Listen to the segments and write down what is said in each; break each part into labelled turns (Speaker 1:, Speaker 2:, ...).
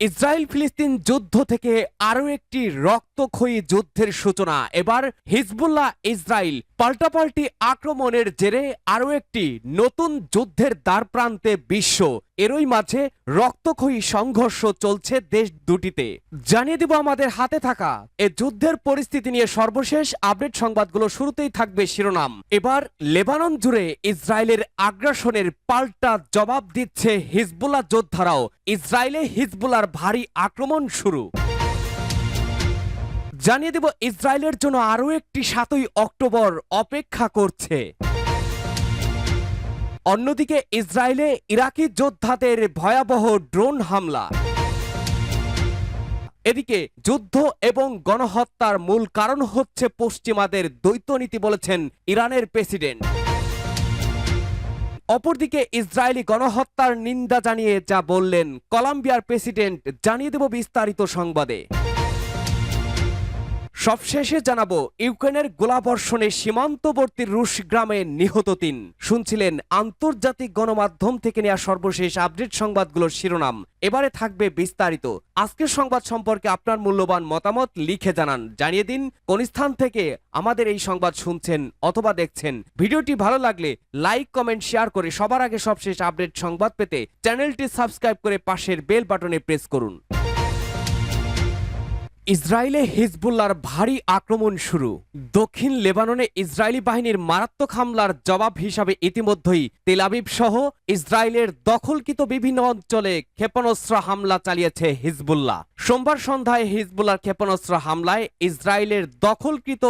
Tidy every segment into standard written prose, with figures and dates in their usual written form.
Speaker 1: Israel ফিলিস্তিন যুদ্ধ থেকে আরও একটি রক্তক্ষয়ী যুদ্ধের সূচনা। এবার হিজবুল্লাহ ইসরায়েল পাল্টাপাল্টি আক্রমণের জেরে আরও একটি নতুন যুদ্ধের দ্বারপ্রান্তে বিশ্ব। এরই মাঝে রক্তক্ষয়ী সংঘর্ষ চলছে দেশ দুটিতে। জানিয়ে দিব আমাদের হাতে থাকা এ যুদ্ধের পরিস্থিতি নিয়ে সর্বশেষ আপডেট সংবাদগুলো। শুরুতেই থাকবে শিরোনাম। এবার লেবানন জুড়ে ইসরায়েলের আগ্রাসনের পাল্টা জবাব দিচ্ছে হিজবুল্লাহ যোদ্ধারাও। ইসরায়েলে হিজবুল্লাহর ভারী আক্রমণ শুরু। জানিয়ে দেব ইসরায়েলের জন্য আরও একটি ৭ই অক্টোবর অপেক্ষা করছে। অন্যদিকে ইসরায়েলে ইরাকি যোদ্ধাদের ভয়াবহ ড্রোন হামলা। এদিকে যুদ্ধ এবং গণহত্যার মূল কারণ হচ্ছে পশ্চিমাদের দ্বৈতনীতি বলেছেন ইরানের প্রেসিডেন্ট। অপরদিকে ইসরায়েলি গণহত্যার নিন্দা জানিয়ে যা বললেন কলম্বিয়ার প্রেসিডেন্ট। জানিয়ে দেব বিস্তারিত সংবাদে। সবশেষে জানাবো ইউক্রেনের গোলাবর্ষণে সীমান্তবর্তী রুশ গ্রামে নিহত ৩। শুনছিলেন আন্তর্জাতিক গণমাধ্যম থেকে নেওয়া সর্বশেষ আপডেট সংবাদগুলোর শিরোনাম। এবারে থাকবে বিস্তারিত। আজকের সংবাদ সম্পর্কে আপনার মূল্যবান মতামত লিখে জানান। জানিয়ে দিন কোন স্থান থেকে আমাদের এই সংবাদ শুনছেন অথবা দেখছেন। ভিডিওটি ভালো লাগলে লাইক, কমেন্ট, শেয়ার করে সবার আগে সবশেষ আপডেট সংবাদ পেতে চ্যানেলটি সাবস্ক্রাইব করে পাশের বেল বাটনে প্রেস করুন। ইসরায়েলে হিজবুল্লাহর ভারী আক্রমণ শুরু। দক্ষিণ লেবাননে ইসরায়েলি বাহিনীর মারাত্মক হামলার জবাব হিসাবে ইতিমধ্যেই তেল আবিব সহ ইসরায়েলের দখলকৃত বিভিন্ন অঞ্চলে ক্ষেপণাস্ত্র হামলা চালিয়েছে হিজবুল্লাহ। সোমবার সন্ধ্যায় হিজবুল্লাহর ক্ষেপণাস্ত্র হামলায় ইসরায়েলের দখলকৃত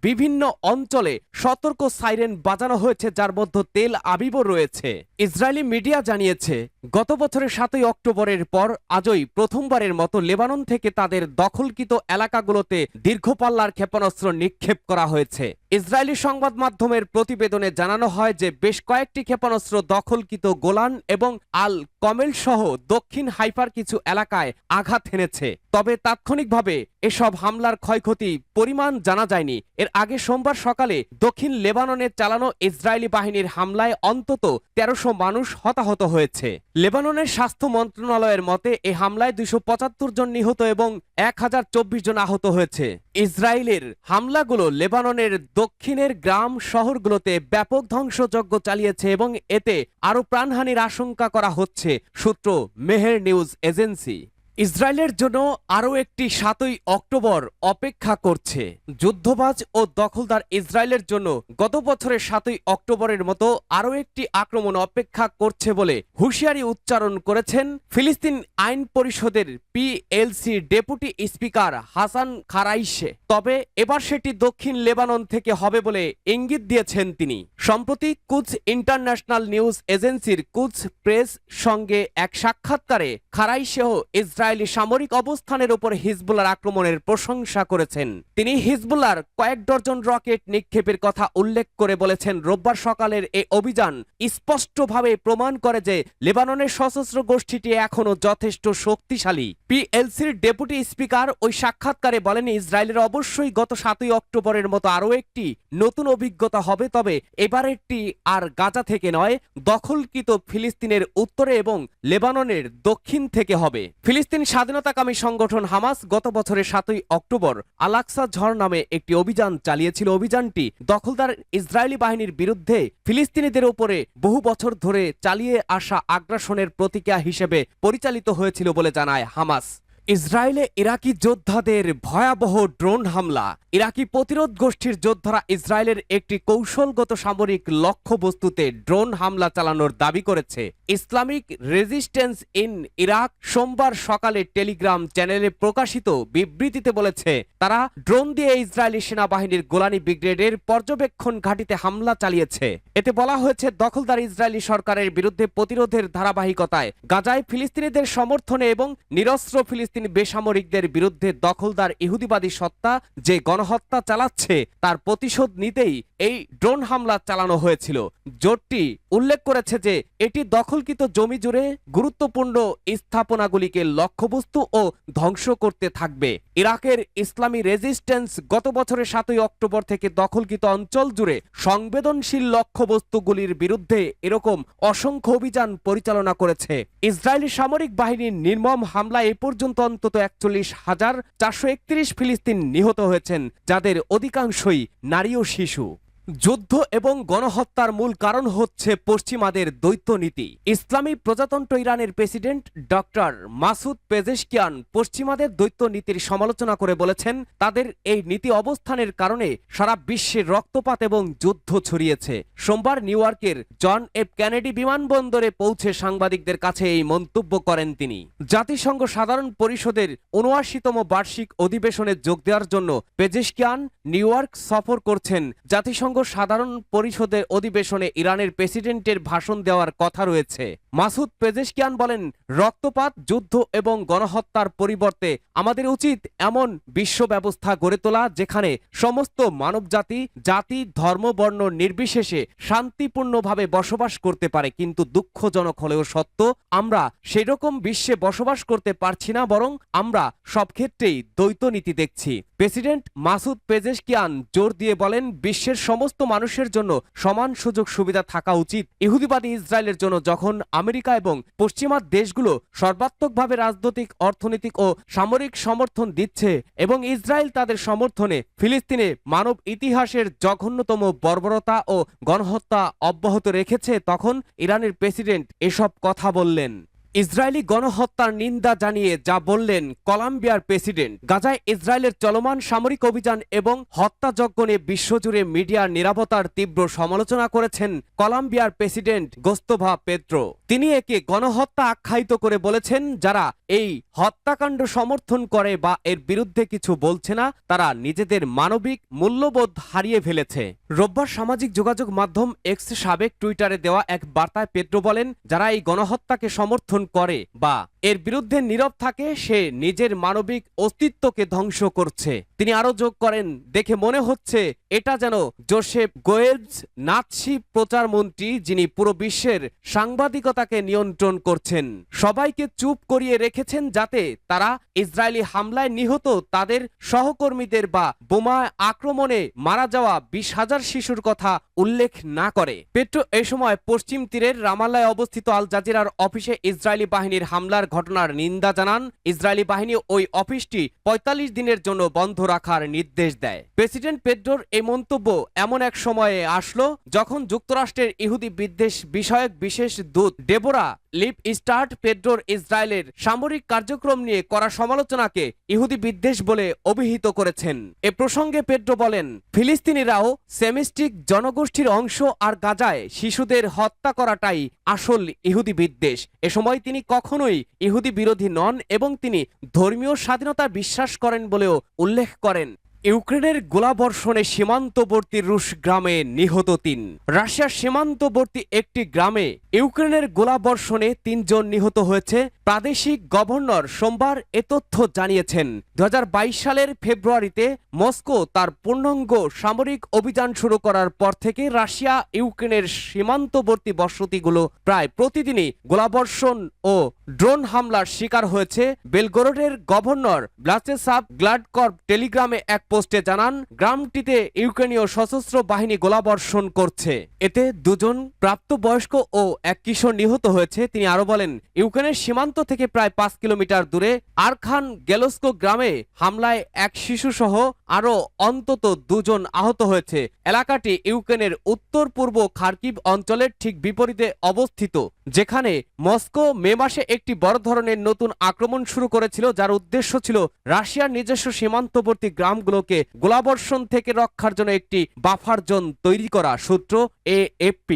Speaker 1: বিভিন্ন অঞ্চলে সতর্ক সাইরেন বাজানো হয়েছে, যার মধ্যে তেল আবিবও রয়েছে। ইসরায়েলি মিডিয়া জানিয়েছে গত বছরের ৭ই অক্টোবরের পর আজই প্রথমবারের মতো লেবানন থেকে তাদের দখলকৃত এলাকাগুলোতে দীর্ঘপাল্লার ক্ষেপণাস্ত্র নিক্ষেপ করা হয়েছে। ইসরায়েলি সংবাদ মাধ্যমের প্রতিবেদনে জানানো হয় যে বেশ কয়েকটি ক্ষেপণাস্ত্র দখলকৃত গোলান এবং আল কমেল সহ দক্ষিণ হাইফার কিছু এলাকায় আঘাত হেনেছে। তবে তাৎক্ষণিকভাবে এসব হামলার ক্ষয়ক্ষতি পরিমাণ জানা যায়নি। এর আগে সোমবার সকালে দক্ষিণ লেবাননে চালানো ইসরায়েলি বাহিনীর হামলায় অন্তত ১৩০০ মানুষ হতাহত হয়েছে। লেবাননের স্বাস্থ্য মন্ত্রণালয়ের মতে এই হামলায় ২৭৫ জন নিহত এবং ১০২৪ জন আহত হয়েছে। ইসরায়েলের হামলাগুলো লেবাননের দক্ষিণের গ্রাম শহরগুলোতে ব্যাপক ধ্বংসযজ্ঞ চালিয়েছে এবং এতে আরও প্রাণহানির আশঙ্কা করা হচ্ছে, সূত্র মেহের নিউজ এজেন্সি। ইসরায়েলের জন্য আরও একটি ৭ই অক্টোবর অপেক্ষা করছে। যুদ্ধবাজ ও দখলদার ইসরায়েলের জন্য গত বছরের ৭ই অক্টোবরের মতো আরও একটি আক্রমণ অপেক্ষা করছে বলে হুঁশিয়ারি উচ্চারণ করেছেন ফিলিস্তিন আইন পরিষদের পিএলসি ডেপুটি স্পিকার হাসান খারাইশে। তবে এবার সেটি দক্ষিণ লেবানন থেকে হবে বলে ইঙ্গিত দিয়েছেন তিনি। সম্প্রতি কুদস ইন্টারন্যাশনাল নিউজ এজেন্সির কুদস প্রেস সঙ্গে এক সাক্ষাৎকারে খারাইশেহ ইসরায়েলি সামরিক অবস্থানের উপর হিজবুল্লাহর আক্রমণের প্রশংসা করেছেন। তিনি হিজবুল্লাহর কয়েক ডজন রকেট নিক্ষেপের কথা উল্লেখ করে বলেছেন, রোববার সকালের এই অভিযান স্পষ্টভাবে প্রমাণ করে যে লেবাননের সশস্ত্র গোষ্ঠীটি এখনও যথেষ্ট শক্তিশালী। পিএলসির ডেপুটি স্পিকার ওই সাক্ষাৎকারে বলেন, ইসরায়েলের অবশ্যই গত ৭ই অক্টোবরের মতো আরও একটি নতুন অভিজ্ঞতা হবে, তবে এবারেরটি আর গাজা থেকে নয়, দখলকৃত ফিলিস্তিনের উত্তরে এবং লেবাননের দক্ষিণ থেকে হবে। ফিলিস্তিন স্বাধীনতাকামী সংগঠন হামাস গত বছরের ৭ই অক্টোবর আল-আকসা ঝড় নামে একটি অভিযান চালিয়েছিল। অভিযানটি দখলদার ইসরায়েলি বাহিনীর বিরুদ্ধে ফিলিস্তিনিদের উপরে বহু বছর ধরে চালিয়ে আসা আগ্রাসনের প্রতিক্রিয়া হিসেবে পরিচালিত হয়েছিল বলে জানায় হামাস। ইসরায়েলে ইরাকি যোদ্ধাদের ভয়াবহ ড্রোন হামলা। ইরাকি প্রতিরোধ গোষ্ঠীর যোদ্ধারা ইসরায়েলের একটি কৌশলগত সামরিক লক্ষ্যবস্তুতে ড্রোন হামলা চালানোর দাবি করেছে। ইসলামিক রেজিস্ট্যান্স ইন ইরাক সোমবার সকালে টেলিগ্রাম চ্যানেলে প্রকাশিত বিবৃতিতে বলেছে, তারা ড্রোন দিয়ে ইসরায়েলি সেনাবাহিনীর গোলানি ব্রিগেডের পর্যবেক্ষণ ঘাঁটিতে হামলা চালিয়েছে। এতে বলা হয়েছে, দখলদার ইসরায়েলি সরকারের বিরুদ্ধে প্রতিরোধের ধারাবাহিকতায় গাজায় ফিলিস্তিনিদের সমর্থনে এবং নিরস্ত্র ফিলিস্তিনি ফিলিস্তিনি বেসামরিকদের বিরুদ্ধে দখলদার ইহুদিবাদী সত্তা যে গণহত্যা চালাচ্ছে তার প্রতিশোধ নিতেই এই ড্রোন হামলা চালানো হয়েছিল। জোটটি উল্লেখ করেছে যে এটি দখলকৃত জমি জুড়ে গুরুত্বপূর্ণ স্থাপনাগুলিকে লক্ষ্যবস্তু ও ধ্বংস করতে থাকবে। ইরাকের ইসলামী রেজিস্ট্যান্স গত বছরের 7 অক্টোবর থেকে দখলকৃত অঞ্চল জুড়ে সংবেদনশীল লক্ষ্যবস্তুগুলির বিরুদ্ধে এরকম অসংখ্য অভিযান পরিচালনা করেছে। ইসরায়েলি সামরিক বাহিনীর নির্মম হামলায় এ পর্যন্ত অন্তত 41,431 ফিলিস্তিন নিহত হয়েছেন, যাদের অধিকাংশই নারী ও শিশু। যুদ্ধ এবং গণহত্যার মূল কারণ হচ্ছে পশ্চিমাদের দ্বৈত নীতি। ইসলামী প্রজাতন্ত্র ইরানের প্রেসিডেন্ট ডক্টর মাসুদ পেজেশকিয়ান পশ্চিমাদের দ্বৈত নীতির সমালোচনা করে বলেছেন, তাদের এই নীতি অবস্থানের কারণে সারা বিশ্বে রক্তপাত এবং যুদ্ধ ছড়িয়েছে। সোমবার নিউ ইয়র্কের জন এফ কেনেডি বিমানবন্দরে পৌঁছে সাংবাদিকদের কাছে এই মন্তব্য করেন তিনি। জাতিসংঘ সাধারণ পরিষদের ৭৯তম বার্ষিক অধিবেশনে যোগ দেওয়ার জন্য পেজেশকিয়ান নিউ ইয়র্ক সফর করছেন। জাতিসংঘ সাধারণ পরিষদের অধিবেশনে ইরানের প্রেসিডেন্টের ভাষণ দেওয়ার কথা রয়েছে। মাসুদ পেজেশকিয়ান বলেন, রক্তপাত, যুদ্ধ এবং গণহত্যার পরিবর্তে আমাদের উচিত এমন বিশ্ব ব্যবস্থা গড়ে তোলা যেখানে সমস্ত মানবজাতি জাতি ধর্ম বর্ণ নির্বিশেষে শান্তিপূর্ণভাবে বসবাস করতে পারে। কিন্তু দুঃখজনক হলেও সত্য, আমরা সেরকম বিশ্বে বসবাস করতে পারছি না, বরং আমরা সব ক্ষেত্রেই দ্বৈত নীতি দেখছি। প্রেসিডেন্ট মাসুদ পেজেশকিয়ান জোর দিয়ে বলেন, বিশ্বের সমস্ত মানুষের জন্য সমান সুযোগ সুবিধা থাকা উচিত। ইহুদিবাদী ইসরায়েলের জন্য যখন আমেরিকা এবং পশ্চিমা দেশগুলো সর্বাত্মকভাবে রাজনৈতিক, অর্থনৈতিক ও সামরিক সমর্থন দিচ্ছে এবং ইসরায়েল তাদের সমর্থনে ফিলিস্তিনে মানব ইতিহাসের জঘন্যতম বর্বরতা ও গণহত্যা অব্যাহত রেখেছে, তখন ইরানের প্রেসিডেন্ট এসব কথা বললেন। ইসরায়েলি গণহত্যার নিন্দা জানিয়ে যা বললেন কলম্বিয়ার প্রেসিডেন্ট। গাজায় ইসরায়েলের চলমান সামরিক অভিযান এবং হত্যাযজ্ঞ নিয়ে বিশ্বজুড়ে মিডিয়ার নীরবতার তীব্র সমালোচনা করেছেন কলম্বিয়ার প্রেসিডেন্ট গোস্তভা পেদ্রো। তিনি একে গণহত্যা আখ্যায়িত করে বলেছেন, যারা এই হত্যাকাণ্ড সমর্থন করে বা এর বিরুদ্ধে কিছু বলছে না, তারা নিজেদের মানবিক মূল্যবোধ হারিয়ে ফেলেছে। রোববার সামাজিক যোগাযোগ মাধ্যম এক্স সাবেক টুইটারে দেওয়া এক বার্তায় পেদ্রো বলেন, যারা এই গণহত্যাকে সমর্থন করে বা এর বিরুদ্ধে নীরব থাকে সে নিজের মানবিক অস্তিত্বকে ধ্বংস করছে। তিনি আরো যোগ করেন, দেখে মনে হচ্ছে এটা যেন জোসেফ গোয়েবস, নাৎসি প্রচারমন্ত্রী, যিনি পুরো বিশ্বের সাংবাদিকতাকে নিয়ন্ত্রণ করছেন, সবাইকে চুপ করিয়ে রেখেছেন যাতে তারা ইসরায়েলি হামলায় নিহত তাদের সহকর্মীদের বা বোমা আক্রমণে মারা যাওয়া 20,000 শিশুর কথা উল্লেখ না করে। পেট্রো এই সময় পশ্চিম তীরের রামাল্লায় অবস্থিত আল জাজিরার অফিসে ইসরায়েলি বাহিনীর হামলার ঘটনার নিন্দা জানান। ইসরায়েলি বাহিনী ওই অফিসটি 45 দিনের জন্য বন্ধ রাখার নির্দেশ দেয়। প্রেসিডেন্ট পেদ্রোর এই মন্তব্য এমন এক সময়ে আসলো যখন যুক্তরাষ্ট্রের ইহুদি বিদ্বেষ বিষয়ক বিশেষ দূত ডেবোরা লিপ স্টার্ট পেদ্রোর ইসরায়েলের সামরিক কার্যক্রম নিয়ে করা সমালোচনাকে ইহুদি বিদ্বেষ বলে অভিহিত করেছেন। এ প্রসঙ্গে পেদ্রো বলেন, ফিলিস্তিনিরাও সেমিস্টিক জনগোষ্ঠীর অংশ, আর গাজায় শিশুদের হত্যা করাটাই আসল ইহুদি বিদ্বেষ। এ সময় তিনি কখনোই ইহুদি বিরোধী নন এবং তিনি ধর্মীয় স্বাধীনতা বিশ্বাস করেন বলেও উল্লেখ করেন। ইউক্রেনের গোলাবর্ষণে সীমান্তবর্তী রুশ গ্রামে নিহত 3। রাশিয়ার সীমান্তবর্তী একটি গ্রামে ইউক্রেনের গোলাবর্ষণে 3 জন নিহত হয়েছে। প্রাদেশিক গভর্নর সোমবার এ তথ্য জানিয়েছেন। 2022 সালের ফেব্রুয়ারিতে মস্কো তার পূর্ণাঙ্গ সামরিক অভিযান শুরু করার পর থেকে রাশিয়া ইউক্রেনের সীমান্তবর্তী বসতিগুলো প্রায় প্রতিদিনই গোলাবর্ষণ ও ড্রোন হামলার শিকার হয়েছে। বেলগরোডের গভর্নর ব্লাচেসাভ গ্লাডকর্প টেলিগ্রামে এক পোস্টে জানান, গ্রামটিতে ইউক্রেনীয় সশস্ত্র বাহিনী গোলাবর্ষণ করছে। এতে 2 জন প্রাপ্তবয়স্ক ও এক কিশোর নিহত হয়েছে। তিনি আরো বলেন, ইউক্রেনের সীমান্ত থেকে প্রায় 5 কিলোমিটার দূরে আরখান গেলস্কো গ্রামে হামলায় এক শিশু সহ আরো অন্তত 2 জন আহত হয়েছে। এলাকাটি ইউক্রেনের উত্তর পূর্ব খার্কিভ অঞ্চলের ঠিক বিপরীতে অবস্থিত, যেখানে মস্কো মে মাসে একটি বড় ধরনের নতুন আক্রমণ শুরু করেছিল, যার উদ্দেশ্য ছিল রাশিয়ার নিজস্ব সীমান্তবর্তী গ্রামগুলোকে গোলাবর্ষণ থেকে রক্ষার জন্য একটি বাফার জোন তৈরি করা। সূত্র AFP।